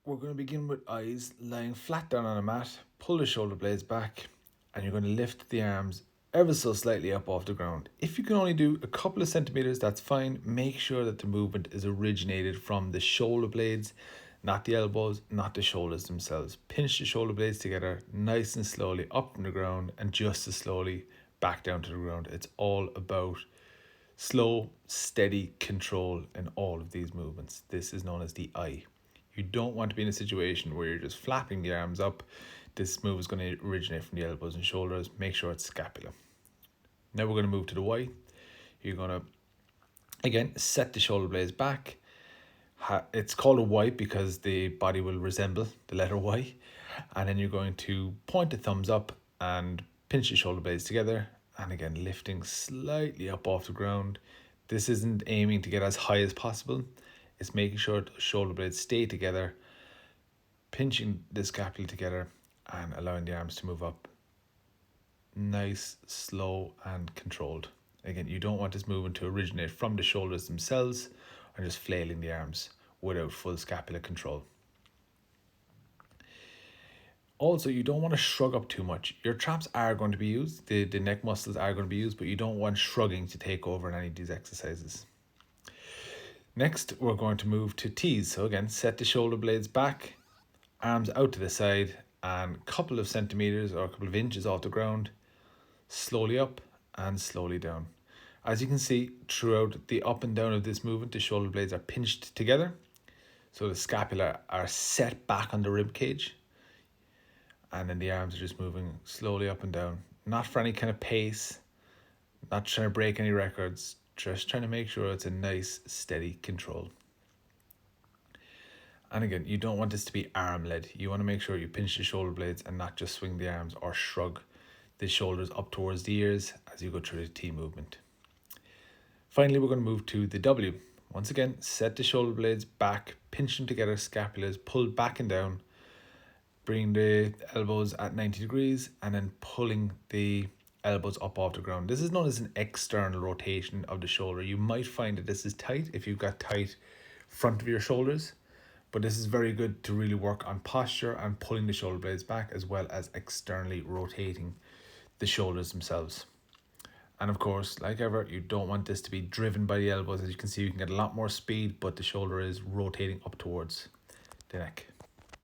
We're going to begin with eyes, lying flat down on a mat. Pull the shoulder blades back, and you're going to lift the arms ever so slightly up off the ground. If you can only do a couple of centimeters, that's fine. Make sure that the movement is originated from the shoulder blades, not the elbows, not the shoulders themselves. Pinch the shoulder blades together nice and slowly up from the ground, and just as slowly back down to the ground. It's all about slow, steady control in all of these movements. This is known as the eye. You don't want to be in a situation where you're just flapping the arms up. This move is going to originate from the elbows and shoulders. Make sure it's scapula. Now we're going to move to the Y. You're going to, again, set the shoulder blades back. It's called a Y because the body will resemble the letter Y. And then you're going to point the thumbs up and pinch the shoulder blades together. And again, lifting slightly up off the ground. This isn't aiming to get as high as possible. It's making sure the shoulder blades stay together, pinching the scapula together and allowing the arms to move up. Nice, slow and controlled. Again, you don't want this movement to originate from the shoulders themselves or just flailing the arms without full scapular control. Also, you don't want to shrug up too much. Your traps are going to be used, the neck muscles are going to be used, but you don't want shrugging to take over in any of these exercises. Next, we're going to move to T's. So again, set the shoulder blades back, arms out to the side, and a couple of centimeters or a couple of inches off the ground, slowly up and slowly down. As you can see, throughout the up and down of this movement, the shoulder blades are pinched together. So the scapula are set back on the rib cage. And then the arms are just moving slowly up and down. Not for any kind of pace, not trying to break any records, just trying to make sure it's a nice, steady control. And again, you don't want this to be arm-led. You want to make sure you pinch the shoulder blades and not just swing the arms or shrug the shoulders up towards the ears as you go through the T movement. Finally, we're going to move to the W. Once again, set the shoulder blades back, pinch them together, scapulas pulled back and down, bring the elbows at 90 degrees and then pulling the elbows up off the ground. This is known as an external rotation of the shoulder. You might find that this is tight if you've got tight front of your shoulders, but this is very good to really work on posture and pulling the shoulder blades back as well as externally rotating the shoulders themselves. And of course, like ever, you don't want this to be driven by the elbows. As you can see, you can get a lot more speed, but the shoulder is rotating up towards the neck.